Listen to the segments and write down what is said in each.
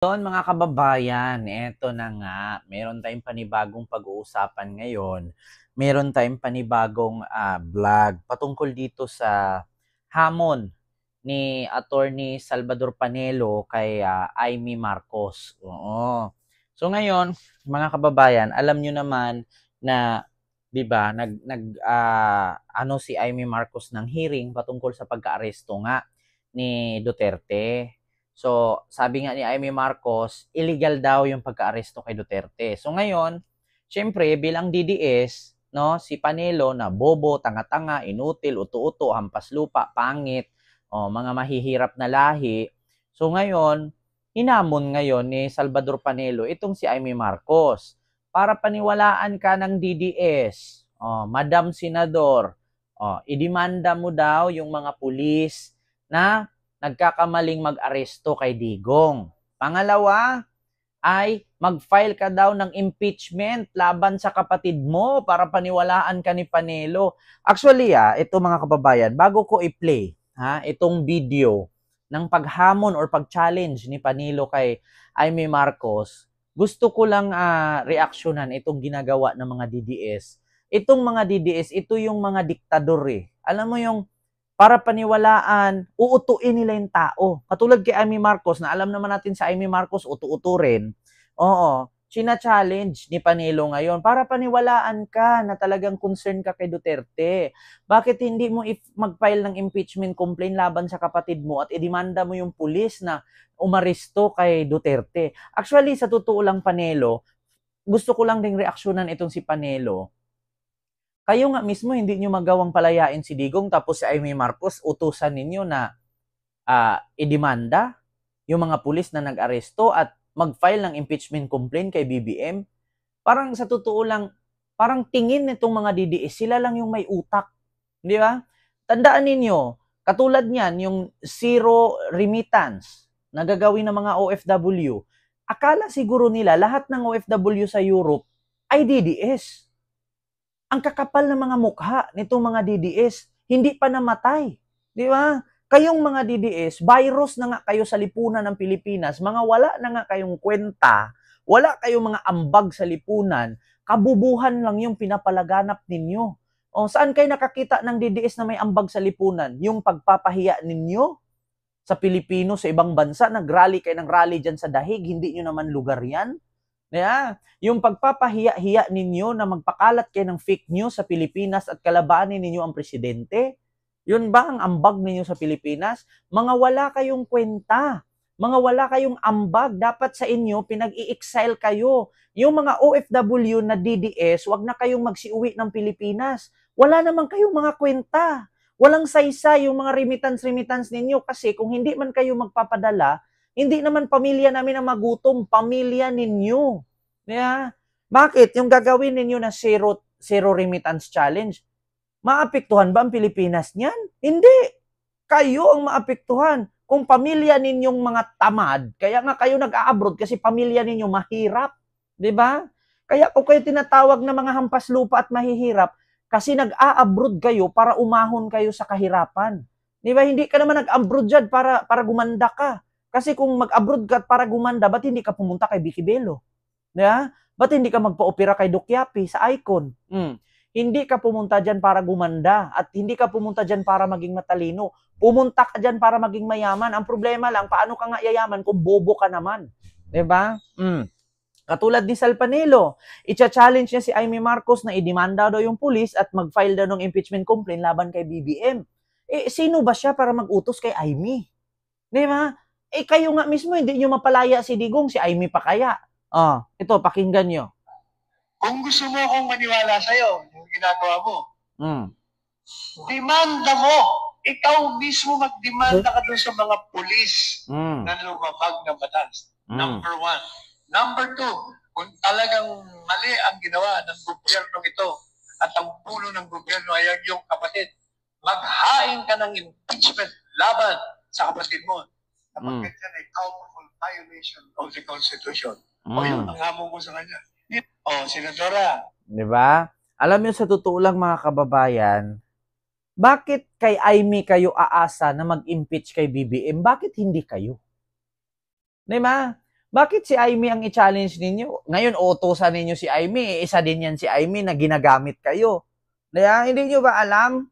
Yun mga kababayan, eto na nga, meron tayong panibagong pag-uusapan ngayon. Meron tayong panibagong vlog patungkol dito sa hamon ni Attorney Salvador Panelo kay Amy Marcos. Oo. So ngayon, mga kababayan, alam nyo naman na 'di ba, ano si Amy Marcos ng hearing patungkol sa pagka-aresto nga ni Duterte. So, sabi nga ni Amy Marcos, illegal daw yung pagka-aresto kay Duterte. So ngayon, syempre bilang DDS, no, si Panelo na bobo, tanga-tanga, inutil, uto-uto, hampas lupa, pangit, mga mahihirap na lahi. So ngayon, hinamon ngayon ni Salvador Panelo itong si Amy Marcos para paniwalaan ka ng DDS. Madam Senador, idemanda mo daw yung mga pulis na nagkakamaling mag-aresto kay Digong. Pangalawa ay mag-file ka daw ng impeachment laban sa kapatid mo para paniwalaan ka ni Panelo. Actually, ito mga kababayan, bago ko i-play itong video ng paghamon or pag-challenge ni Panelo kay Amy Marcos, gusto ko lang reaksyonan itong ginagawa ng mga DDS. Itong mga DDS, ito yung mga diktador eh. Alam mo yung para paniwalaan, uutuin nila yung tao. Katulad kay Amy Marcos, na alam naman natin sa Amy Marcos, utu-uto rin. Oo, china-challenge ni Panelo ngayon para paniwalaan ka na talagang concern ka kay Duterte. Bakit hindi mo mag-file ng impeachment complaint laban sa kapatid mo at idemanda mo yung pulis na umaresto kay Duterte? Actually, sa totoo lang Panelo, gusto ko lang ding reaksyonan itong si Panelo. Kayo nga mismo hindi nyo magawang palayain si Digong tapos si Amy Marcos utusan ninyo na idemanda yung mga pulis na nag-aresto at mag-file ng impeachment complaint kay BBM. Parang sa totoo lang, parang tingin nitong mga DDS, sila lang yung may utak. Di ba? Tandaan ninyo, katulad niyan, yung zero remittance na gagawin ng mga OFW, akala siguro nila lahat ng OFW sa Europe ay DDS. Ang kakapal ng mga mukha nitong mga DDS, hindi pa namatay. Di ba? Kayong mga DDS, virus na nga kayo sa lipunan ng Pilipinas, mga wala na nga kayong kwenta, wala kayong mga ambag sa lipunan, kabubuhan lang yung pinapalaganap ninyo. O saan kayo nakakita ng DDS na may ambag sa lipunan? Yung pagpapahiya ninyo sa Pilipino, sa ibang bansa, nag-rally kayo ng rally dyan sa dahig, hindi nyo naman lugar yan. Yeah. Yung pagpapahiya-hiya ninyo na magpakalat kayo ng fake news sa Pilipinas at kalabanin ninyo ang presidente, yun ba ang ambag ninyo sa Pilipinas? Mga wala kayong kwenta. Mga wala kayong ambag. Dapat sa inyo, pinag-i-exile kayo. Yung mga OFW na DDS, wag na kayong magsiuwi ng Pilipinas. Wala naman kayong mga kwenta. Walang saysa yung mga remittance ninyo kasi kung hindi man kayo magpapadala, hindi naman pamilya namin ang magutom, pamilya ninyo. Yeah? Bakit? Yung gagawin ninyo na zero remittance challenge, maapektuhan ba ang Pilipinas niyan? Hindi. Kayo ang maapektuhan. Kung pamilya ninyong mga tamad, kaya nga kayo nag-a-abroad kasi pamilya ninyo mahirap. Diba? Kaya kung kayo tinatawag na mga hampas lupa at mahihirap, kasi nag-a-abroad kayo para umahon kayo sa kahirapan. Diba? Hindi ka naman nag-abroad dyan para gumanda ka. Kasi kung mag-abroad ka para gumanda, ba't hindi ka pumunta kay Vicky Bello? Yeah? Ba't hindi ka magpa-opera kay Doc Yapi sa Icon? Hindi ka pumunta dyan para gumanda at hindi ka pumunta dyan para maging matalino. Pumunta ka dyan para maging mayaman. Ang problema lang, paano ka nga yayaman kung bobo ka naman? Diba? Katulad ni Sal Panelo, i-challenge niya si Amy Marcos na idemanda daw yung pulis at mag-file daw ng impeachment complaint laban kay BBM. Sino ba siya para mag-utos kay Amy? Diba? Kayo nga mismo, hindi nyo mapalaya si Digong, si Amy pa kaya. Ito, pakinggan nyo. Kung gusto mo akong maniwala sa'yo, yung ginagawa mo, demanda mo. Ikaw mismo magdemanda ka dun sa mga pulis na lumabag ng batas. Number one. Number two, kung talagang mali ang ginawa ng gobyerno ito at ang puno ng gobyerno ay ang iyong kapatid, maghain ka ng impeachment laban sa kapatid mo. Napagkat yan ay powerful violation of the Constitution. O yun, ang hamon ko sa kanya. Senadora. Diba? Alam niyo sa totoo lang mga kababayan, bakit kay Amy kayo aasa na mag-impeach kay BBM? Bakit hindi kayo? Diba? Bakit si Aimee ang i-challenge ninyo? Ngayon, utusan ninyo si Aimee, isa din yan si Aimee na ginagamit kayo. Kaya, hindi nyo ba alam?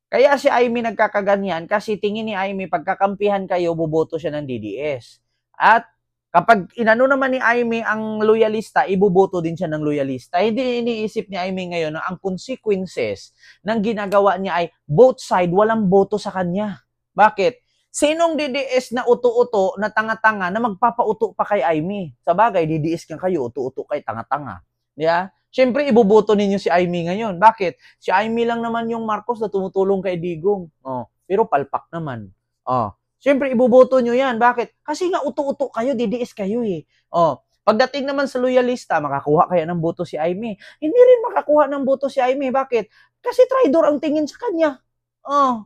Kaya si Aimee nagkakaganyan kasi tingin ni Aimee pagkakampihan kayo, boboto siya ng DDS. At kapag inano naman ni Aimee ang loyalista, iboboto din siya ng loyalista. Hindi iniisip ni Aimee ngayon na ang consequences ng ginagawa niya ay both side, walang boto sa kanya. Bakit? Sinong DDS na uto-uto, na tanga-tanga, na magpapauto pa kay Aimee? Sa bagay, DDS kang kayo, uto-uto kay tanga-tanga. Yeah? Siyempre, iboboto ninyo si Aimee ngayon. Bakit? Si Aimee lang naman yung Marcos na tumutulong kay Digong. Oh, pero palpak naman. Oh, siyempre, iboboto nyo yan. Bakit? Kasi nga uto-uto kayo, DDS kayo eh. Oh, pagdating naman sa loyalista, makakuha kaya ng boto si Aimee. Hindi rin makakuha ng boto si Aimee. Bakit? Kasi traitor ang tingin sa kanya. Oh,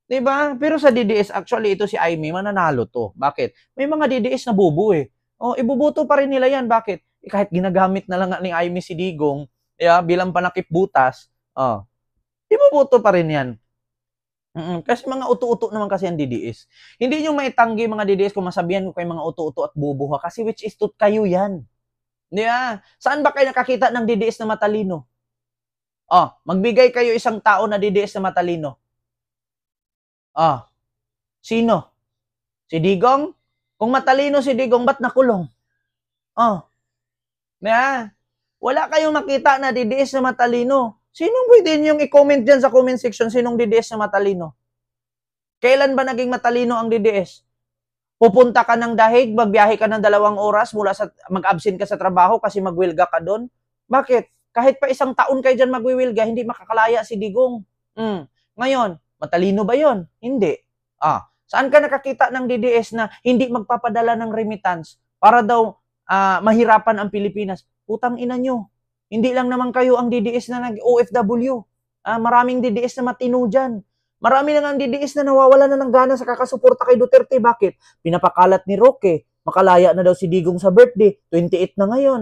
diba? Pero sa DDS, actually, ito si Aimee, mananalo to. Bakit? May mga DDS na bubo eh. Oh, ibubuto pa rin nila yan. Bakit? Kahit ginagamit na lang ni Aimee si Digong, bilang panakip butas, ibubuto pa rin yan. Kasi mga uto-uto naman kasi ang DDS. Hindi nyo maitanggi mga DDS kung masabihan ko kayo mga uto-uto at bubuha. Kasi which is to kayo yan. Diba? Saan ba kayo nakakita ng DDS na matalino? Magbigay kayo isang tao na DDS na matalino. Sino? Si Digong? Kung matalino si Digong, ba't nakulong? Wala kayong makita na DDS na matalino. Sinong pwede niyong i-comment dyan sa comment section sinong DDS na matalino? Kailan ba naging matalino ang DDS? Pupunta ka ng dahig, magbiyahe ka ng 2 oras mula sa mag-absent ka sa trabaho kasi magwilga ka doon? Bakit? Kahit pa 1 taon kayo dyan magwiwilga, hindi makakalaya si Digong. Ngayon, matalino ba yon? Hindi. Saan ka nakakita ng DDS na hindi magpapadala ng remittance para daw mahirapan ang Pilipinas? Putang ina nyo. Hindi lang naman kayo ang DDS na nag-OFW. Maraming DDS na matino dyan. Marami na nga ang DDS na nawawala na ng gana sa kakasuporta kay Duterte. Bakit? Pinapakalat ni Roque. Makalaya na daw si Digong sa birthday. 28 na ngayon.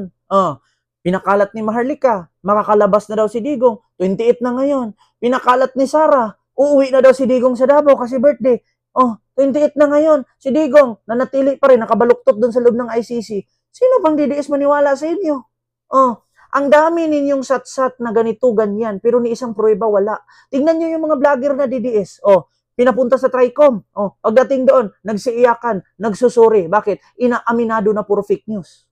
Pinakalat ni Maharlika. Makakalabas na daw si Digong. 28 na ngayon. Pinakalat ni Sara. Uuwi na daw si Digong sa Davao kasi birthday. 28 na ngayon. Si Digong, nanatili pa rin, nakabaluktot doon sa loob ng ICC. Sino bang DDS maniwala sa inyo? Ang dami ninyong sat-sat na ganito, ganyan, pero ni isang pruweba wala. Tingnan nyo yung mga vlogger na DDS. Pinapunta sa Tricom. Pagdating doon, nagsiiyakan, nagsusuri. Bakit? Inaaminado na puro fake news.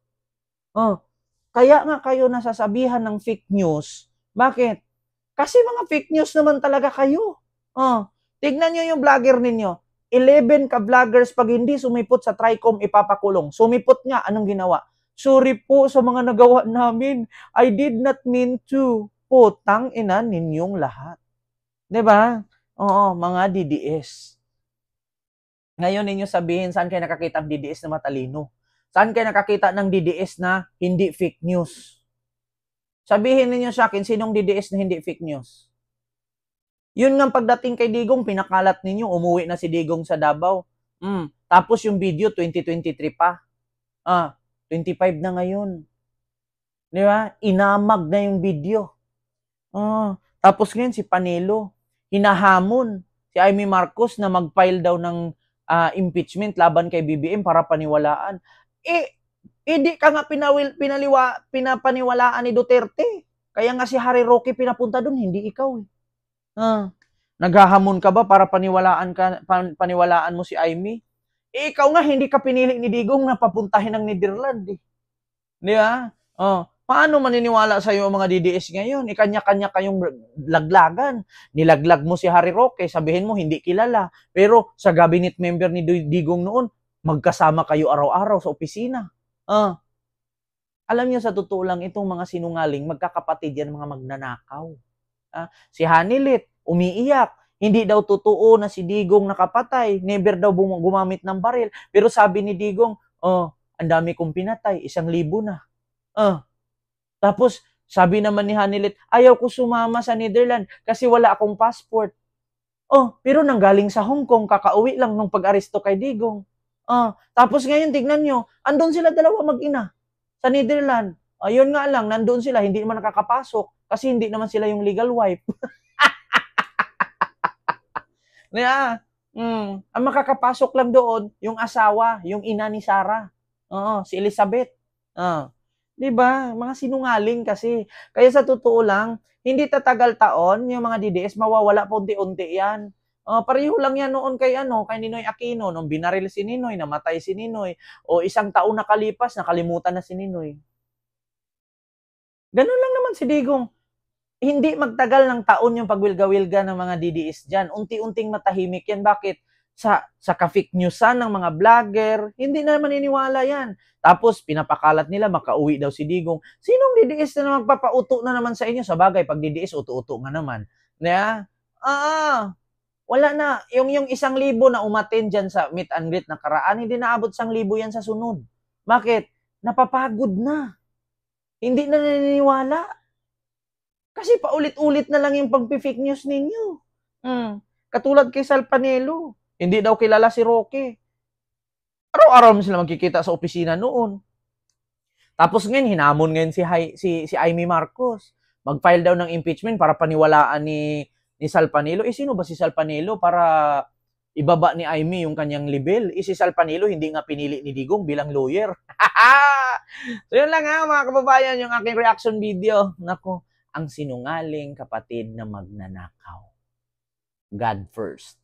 Kaya nga kayo nasasabihan ng fake news. Bakit? Kasi mga fake news naman talaga kayo. Tignan nyo yung vlogger ninyo. 11 ka-vloggers pag hindi sumipot sa Tricom, ipapakulong. Sumipot nga, anong ginawa? Sorry po sa mga nagawa namin. I did not mean to. Putang ina ninyong lahat. Diba? Oo, mga DDS. Ngayon ninyo sabihin, saan kayo nakakita ng DDS na matalino? Saan kayo nakakita ng DDS na hindi fake news? Sabihin ninyo sa akin, sinong DDS na hindi fake news? Yun nga pagdating kay Digong, pinakalat ninyo, umuwi na si Digong sa Davao. Tapos yung video, 2023 pa. 25 na ngayon. Di ba? Inamag na yung video. Tapos ngayon si Panelo, hinahamon si Aimee Marcos na mag-file daw ng impeachment laban kay BBM para paniwalaan. Hindi ka nga pinapaniwalaan ni Duterte. Kaya nga si Harry Roque pinapunta doon, hindi ikaw eh. Naghahamon ka ba para paniwalaan mo si Aimee? Ikaw nga hindi ka pinili ni Digong na papuntahin ng Netherlands eh. Di ba? Paano maniniwala sa iyo ang mga DDS ngayon? Kanya-kanya kayong laglagan. Nilaglag mo si Harry Roque, sabihin mo hindi kilala. Pero sa cabinet member ni Digong noon, magkasama kayo araw-araw sa opisina. Alam niyo sa totoo lang, itong mga sinungaling, magkakapatid yan, mga magnanakaw. Si Hanilit, umiiyak. Hindi daw totoo na si Digong nakapatay. Never daw gumamit ng baril. Pero sabi ni Digong, ang dami kong pinatay, 1,000 na. Tapos, sabi naman ni Hanilit, ayaw ko sumama sa Netherlands kasi wala akong passport. Pero nanggaling sa Hong Kong, kakauwi lang nung pag-aresto kay Digong. Tapos ngayon, tignan nyo, andun sila dalawa mag-ina sa Netherlands. Ayun nga lang, nandun sila, hindi naman nakakapasok kasi hindi naman sila yung legal wife. Ang makakapasok lang doon, yung asawa, yung ina ni Sarah. Oo, si Elizabeth. 'Di ba? Mga sinungaling kasi. Kaya sa totoo lang, hindi tatagal taon yung mga DDS mawawala pa unti-unti 'yan. Pareho lang 'yan noon kay kay Ninoy Aquino nung binaril si Ninoy, namatay si Ninoy, o isang taon nakalipas, nakalimutan na si Ninoy. Ganun lang naman si Digong. Hindi magtagal ng taon yung pagwilga-wilga ng mga DDS diyan. Unti-unting matahimik yan. Bakit? Sa ka-fake newsan ng mga vlogger, hindi na maniniwala yan. Tapos pinapakalat nila makauwi daw si Digong. Sinong DDS na magpapauto na naman sa inyo? Sa bagay, pag DDS, uto-uto nga naman. Wala na. Yung 1,000 na umaten dyan sa meet and greet na karaan, hindi naabot 1,000 yan sa sunod. Bakit? Napapagod na. Hindi na naniniwala. Kasi paulit-ulit na lang yung pag-fake news ninyo. Katulad kay Sal Panelo. Hindi daw kilala si Roque. Araw-araw mo sila magkikita sa opisina noon. Tapos ngayon, hinamon ngayon si Amy Marcos. Mag-file daw ng impeachment para paniwalaan ni Sal Panelo. Sino ba si Sal Panelo para ibaba ni Amy yung kanyang level? Si Sal Panelo hindi nga pinili ni Digong bilang lawyer. So yun lang mga kababayan, yung aking reaction video. Nako, ang sinungaling kapatid na magnanakaw. God first.